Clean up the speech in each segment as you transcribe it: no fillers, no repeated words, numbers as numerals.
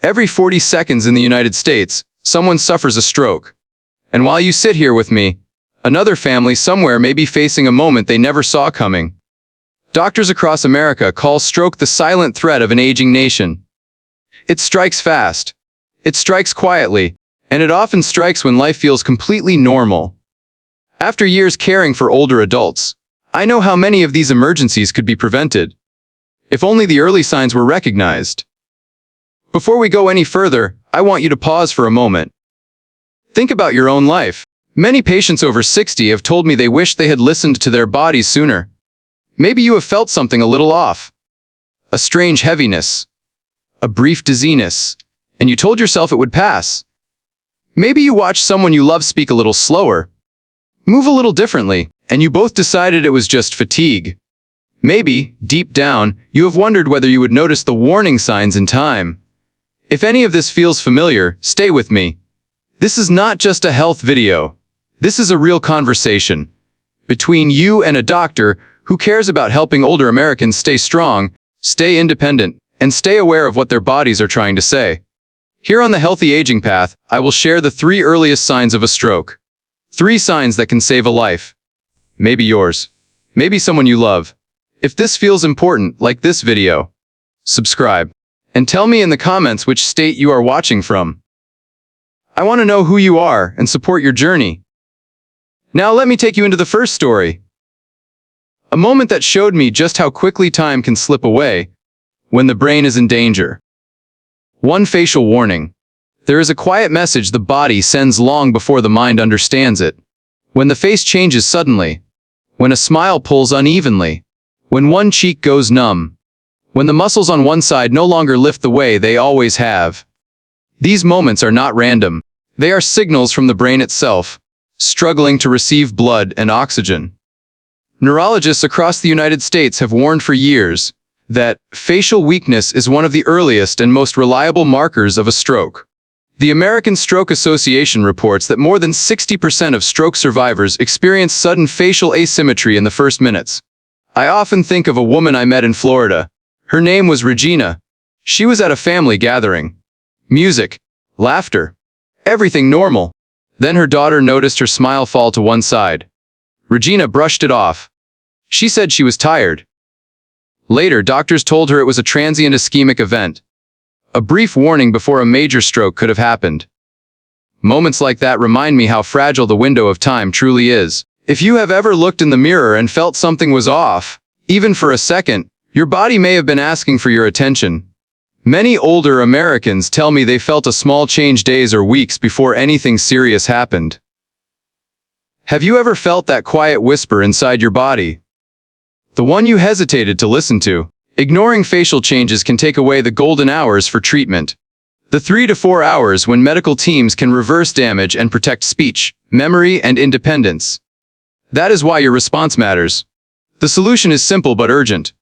Every 40 seconds in the United States, someone suffers a stroke. And while you sit here with me, another family somewhere may be facing a moment they never saw coming. Doctors across America call stroke the silent threat of an aging nation. It strikes fast. It strikes quietly, and it often strikes when life feels completely normal. After years caring for older adults, I know how many of these emergencies could be prevented, if only the early signs were recognized. Before we go any further, I want you to pause for a moment. Think about your own life. Many patients over 60 have told me they wish they had listened to their bodies sooner. Maybe you have felt something a little off. A strange heaviness. A brief dizziness. And you told yourself it would pass. Maybe you watched someone you love speak a little slower, move a little differently, and you both decided it was just fatigue. Maybe, deep down, you have wondered whether you would notice the warning signs in time. If any of this feels familiar, stay with me. This is not just a health video. This is a real conversation between you and a doctor who cares about helping older Americans stay strong, stay independent, and stay aware of what their bodies are trying to say. Here on the Healthy Aging Path, I will share the 3 earliest signs of a stroke. 3 signs that can save a life. Maybe yours. Maybe someone you love. If this feels important, like this video, subscribe, and tell me in the comments which state you are watching from. I want to know who you are and support your journey. Now let me take you into the first story. A moment that showed me just how quickly time can slip away when the brain is in danger. One facial warning. There is a quiet message the body sends long before the mind understands it. When the face changes suddenly, when a smile pulls unevenly, when one cheek goes numb, when the muscles on one side no longer lift the way they always have. These moments are not random. They are signals from the brain itself, struggling to receive blood and oxygen. Neurologists across the United States have warned for years that facial weakness is one of the earliest and most reliable markers of a stroke. The American Stroke Association reports that more than 60% of stroke survivors experience sudden facial asymmetry in the first minutes. I often think of a woman I met in Florida. Her name was Regina. She was at a family gathering. Music, laughter, everything normal. Then her daughter noticed her smile fall to one side. Regina brushed it off. She said she was tired. Later, doctors told her it was a transient ischemic event, a brief warning before a major stroke could have happened. Moments like that remind me how fragile the window of time truly is. If you have ever looked in the mirror and felt something was off, even for a second, your body may have been asking for your attention. Many older Americans tell me they felt a small change days or weeks before anything serious happened. Have you ever felt that quiet whisper inside your body? The one you hesitated to listen to. Ignoring facial changes can take away the golden hours for treatment. The 3 to 4 hours when medical teams can reverse damage and protect speech, memory, and independence. That is why your response matters. The solution is simple but urgent.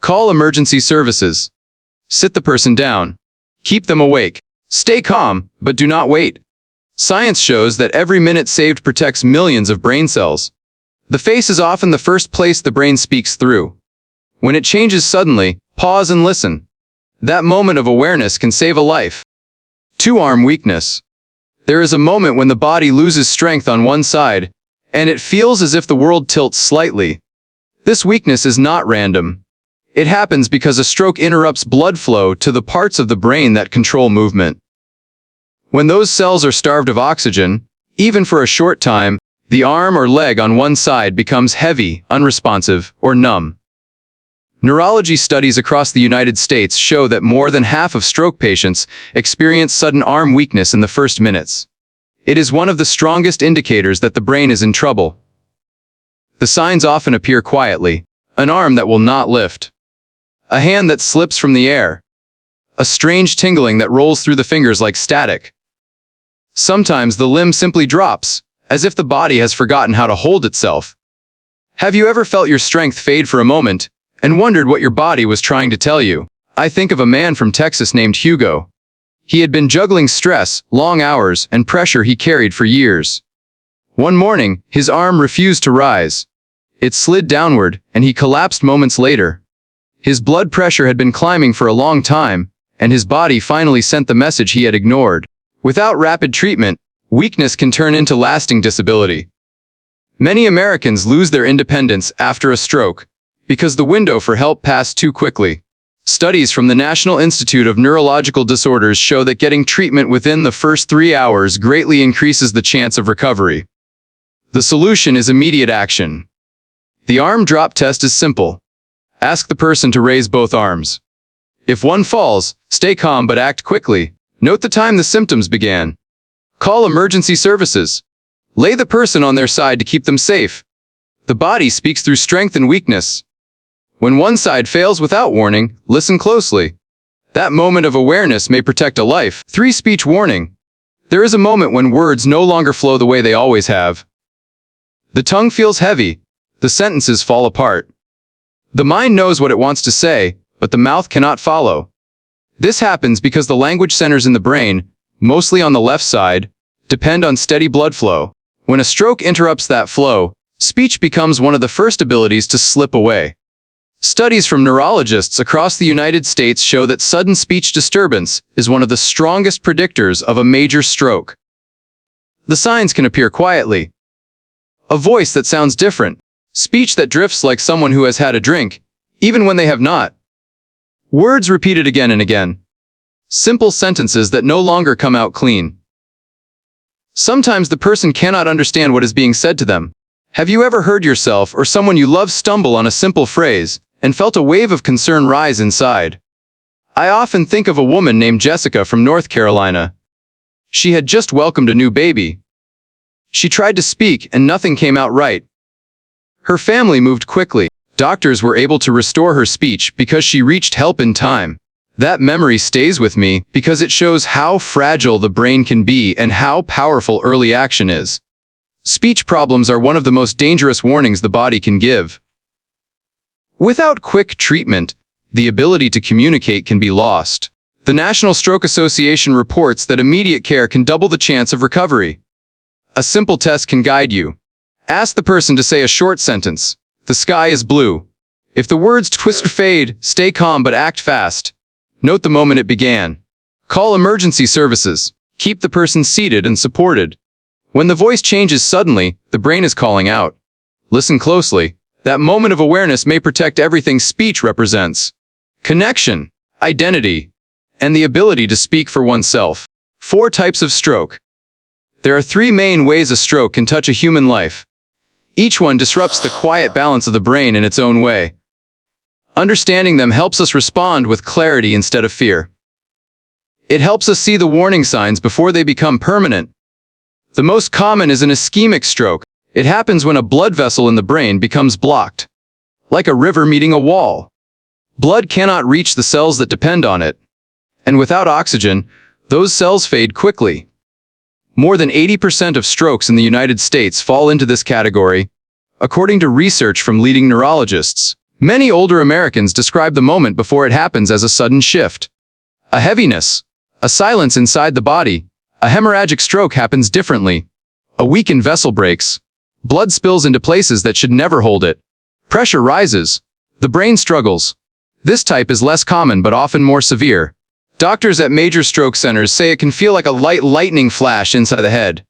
Call emergency services. Sit the person down. Keep them awake. Stay calm, but do not wait. Science shows that every minute saved protects millions of brain cells. The face is often the first place the brain speaks through. When it changes suddenly, pause and listen. That moment of awareness can save a life. 2. Arm weakness. There is a moment when the body loses strength on one side, and it feels as if the world tilts slightly. This weakness is not random. It happens because a stroke interrupts blood flow to the parts of the brain that control movement. When those cells are starved of oxygen, even for a short time, the arm or leg on one side becomes heavy, unresponsive, or numb. Neurology studies across the United States show that more than half of stroke patients experience sudden arm weakness in the first minutes. It is one of the strongest indicators that the brain is in trouble. The signs often appear quietly. An arm that will not lift. A hand that slips from the air. A strange tingling that rolls through the fingers like static. Sometimes the limb simply drops, as if the body has forgotten how to hold itself. Have you ever felt your strength fade for a moment, and wondered what your body was trying to tell you? I think of a man from Texas named Hugo. He had been juggling stress, long hours, and pressure he carried for years. One morning, his arm refused to rise. It slid downward, and he collapsed moments later. His blood pressure had been climbing for a long time, and his body finally sent the message he had ignored. Without rapid treatment, weakness can turn into lasting disability. Many Americans lose their independence after a stroke because the window for help passed too quickly. Studies from the National Institute of Neurological Disorders show that getting treatment within the first 3 hours greatly increases the chance of recovery. The solution is immediate action. The arm drop test is simple. Ask the person to raise both arms. If one falls, stay calm but act quickly. Note the time the symptoms began. Call emergency services. Lay the person on their side to keep them safe. The body speaks through strength and weakness. When one side fails without warning, listen closely. That moment of awareness may protect a life. 3. Speech warning. There is a moment when words no longer flow the way they always have. The tongue feels heavy. The sentences fall apart. The mind knows what it wants to say, but the mouth cannot follow. This happens because the language centers in the brain, mostly on the left side, depend on steady blood flow. When a stroke interrupts that flow, speech becomes one of the first abilities to slip away. Studies from neurologists across the United States show that sudden speech disturbance is one of the strongest predictors of a major stroke. The signs can appear quietly. A voice that sounds different. Speech that drifts like someone who has had a drink, even when they have not. Words repeated again and again. Simple sentences that no longer come out clean. Sometimes the person cannot understand what is being said to them. Have you ever heard yourself or someone you love stumble on a simple phrase and felt a wave of concern rise inside? I often think of a woman named Jessica from North Carolina. She had just welcomed a new baby. She tried to speak and nothing came out right. Her family moved quickly. Doctors were able to restore her speech because she reached help in time. That memory stays with me because it shows how fragile the brain can be and how powerful early action is. Speech problems are one of the most dangerous warnings the body can give. Without quick treatment, the ability to communicate can be lost. The National Stroke Association reports that immediate care can double the chance of recovery. A simple test can guide you. Ask the person to say a short sentence. The sky is blue. If the words twist or fade, stay calm but act fast. Note the moment it began. Call emergency services. Keep the person seated and supported. When the voice changes suddenly, the brain is calling out. Listen closely. That moment of awareness may protect everything speech represents. Connection, identity, and the ability to speak for oneself. 4 types of stroke. There are 3 main ways a stroke can touch a human life. Each one disrupts the quiet balance of the brain in its own way. Understanding them helps us respond with clarity instead of fear. It helps us see the warning signs before they become permanent. The most common is an ischemic stroke. It happens when a blood vessel in the brain becomes blocked. Like a river meeting a wall. Blood cannot reach the cells that depend on it. And without oxygen, those cells fade quickly. More than 80% of strokes in the United States fall into this category, according to research from leading neurologists. Many older Americans describe the moment before it happens as a sudden shift. A heaviness. A silence inside the body. A hemorrhagic stroke happens differently. A weakened vessel breaks. Blood spills into places that should never hold it. Pressure rises. The brain struggles. This type is less common but often more severe. Doctors at major stroke centers say it can feel like a light lightning flash inside the head.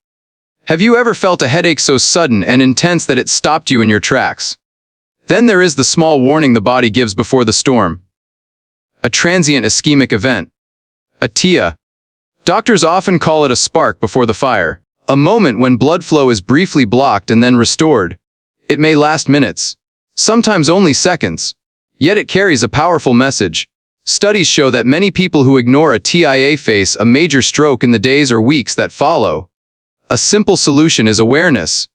Have you ever felt a headache so sudden and intense that it stopped you in your tracks? Then there is the small warning the body gives before the storm. A transient ischemic event. A TIA. Doctors often call it a spark before the fire. A moment when blood flow is briefly blocked and then restored. It may last minutes, sometimes only seconds. Yet it carries a powerful message. Studies show that many people who ignore a TIA face a major stroke in the days or weeks that follow. A simple solution is awareness.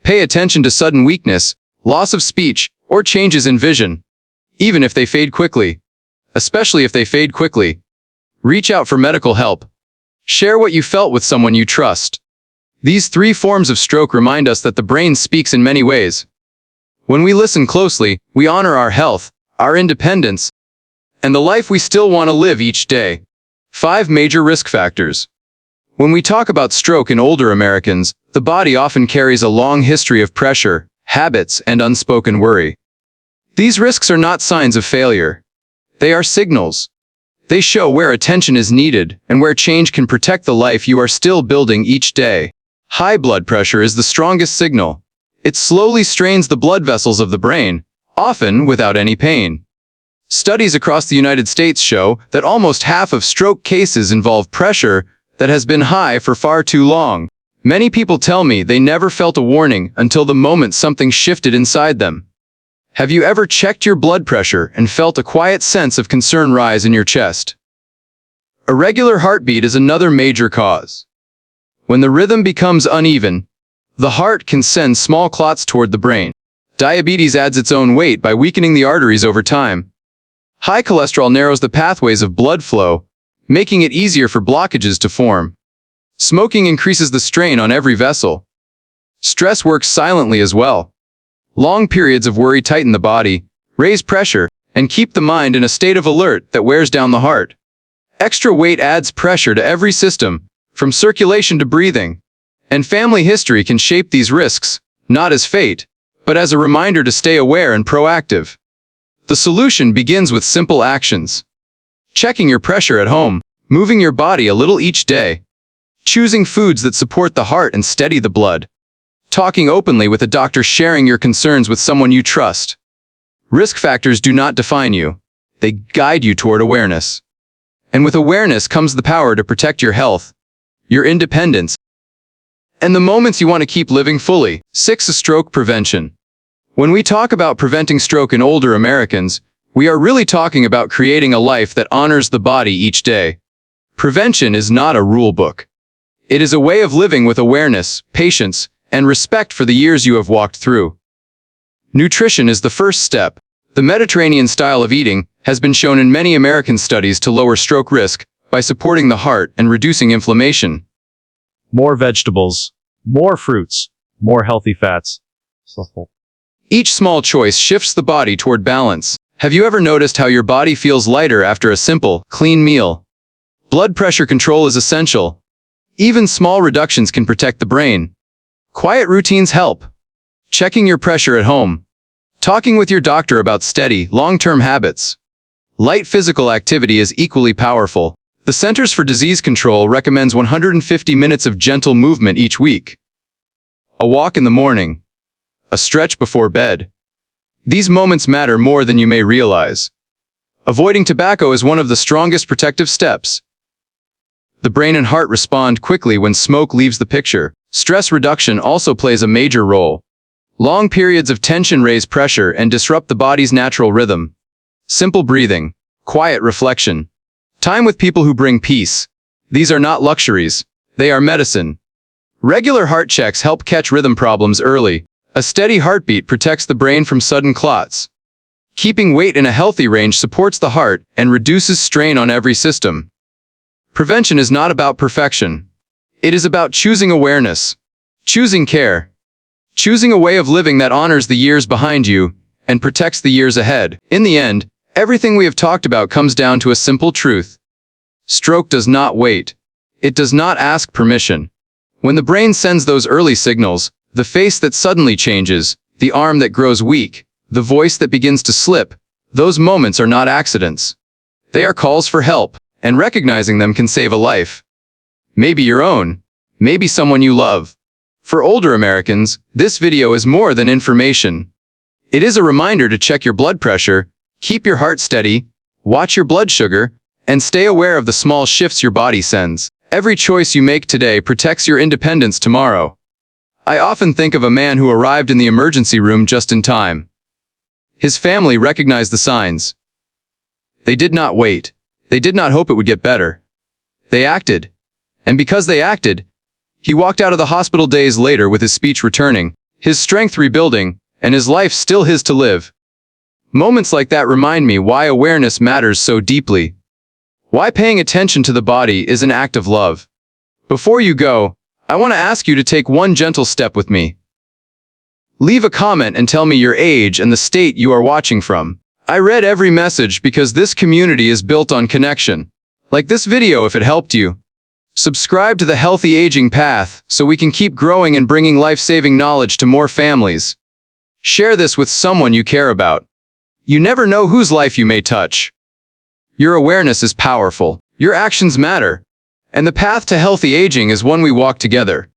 Pay attention to sudden weakness, loss of speech, or changes in vision. Even if they fade quickly. Especially if they fade quickly. Reach out for medical help. Share what you felt with someone you trust. These 3 forms of stroke remind us that the brain speaks in many ways. When we listen closely, we honor our health, our independence, and the life we still want to live each day. 5 major risk factors. When we talk about stroke in older Americans, the body often carries a long history of pressure, habits, and unspoken worry. These risks are not signs of failure. They are signals. They show where attention is needed and where change can protect the life you are still building each day. High blood pressure is the strongest signal. It slowly strains the blood vessels of the brain, often without any pain. Studies across the United States show that almost half of stroke cases involve pressure that has been high for far too long. Many people tell me they never felt a warning until the moment something shifted inside them. Have you ever checked your blood pressure and felt a quiet sense of concern rise in your chest? Irregular heartbeat is another major cause. When the rhythm becomes uneven, the heart can send small clots toward the brain. Diabetes adds its own weight by weakening the arteries over time. High cholesterol narrows the pathways of blood flow, making it easier for blockages to form. Smoking increases the strain on every vessel. Stress works silently as well. Long periods of worry tighten the body, raise pressure, and keep the mind in a state of alert that wears down the heart. Extra weight adds pressure to every system, from circulation to breathing. And family history can shape these risks, not as fate, but as a reminder to stay aware and proactive. The solution begins with simple actions. Checking your pressure at home, moving your body a little each day, choosing foods that support the heart and steady the blood, talking openly with a doctor, sharing your concerns with someone you trust. Risk factors do not define you. They guide you toward awareness. And with awareness comes the power to protect your health, your independence, and the moments you want to keep living fully. 6. Stroke prevention. When we talk about preventing stroke in older Americans, we are really talking about creating a life that honors the body each day. Prevention is not a rule book. It is a way of living with awareness, patience, and respect for the years you have walked through. Nutrition is the first step. The Mediterranean style of eating has been shown in many American studies to lower stroke risk by supporting the heart and reducing inflammation. More vegetables, more fruits, more healthy fats. Each small choice shifts the body toward balance. Have you ever noticed how your body feels lighter after a simple, clean meal? Blood pressure control is essential. Even small reductions can protect the brain. Quiet routines help. Checking your pressure at home. Talking with your doctor about steady, long-term habits. Light physical activity is equally powerful. The Centers for Disease Control recommends 150 minutes of gentle movement each week. A walk in the morning. A stretch before bed. These moments matter more than you may realize. Avoiding tobacco is one of the strongest protective steps. The brain and heart respond quickly when smoke leaves the picture. Stress reduction also plays a major role. Long periods of tension raise pressure and disrupt the body's natural rhythm. Simple breathing, quiet reflection, time with people who bring peace. These are not luxuries. They are medicine. Regular heart checks help catch rhythm problems early. A steady heartbeat protects the brain from sudden clots. Keeping weight in a healthy range supports the heart and reduces strain on every system. Prevention is not about perfection. It is about choosing awareness, choosing care, choosing a way of living that honors the years behind you and protects the years ahead. In the end, everything we have talked about comes down to a simple truth. Stroke does not wait. It does not ask permission. When the brain sends those early signals, the face that suddenly changes, the arm that grows weak, the voice that begins to slip, those moments are not accidents. They are calls for help, and recognizing them can save a life. Maybe your own, maybe someone you love. For older Americans, this video is more than information. It is a reminder to check your blood pressure, keep your heart steady, watch your blood sugar, and stay aware of the small shifts your body sends. Every choice you make today protects your independence tomorrow. I often think of a man who arrived in the emergency room just in time. His family recognized the signs. They did not wait. They did not hope it would get better. They acted. And because they acted, he walked out of the hospital days later with his speech returning, his strength rebuilding, and his life still his to live. Moments like that remind me why awareness matters so deeply. Why paying attention to the body is an act of love. Before you go, I want to ask you to take one gentle step with me. Leave a comment and tell me your age and the state you are watching from. I read every message because this community is built on connection. Like this video if it helped you. Subscribe to the Healthy Aging Path so we can keep growing and bringing life-saving knowledge to more families. Share this with someone you care about. You never know whose life you may touch. Your awareness is powerful. Your actions matter. And the path to healthy aging is one we walk together.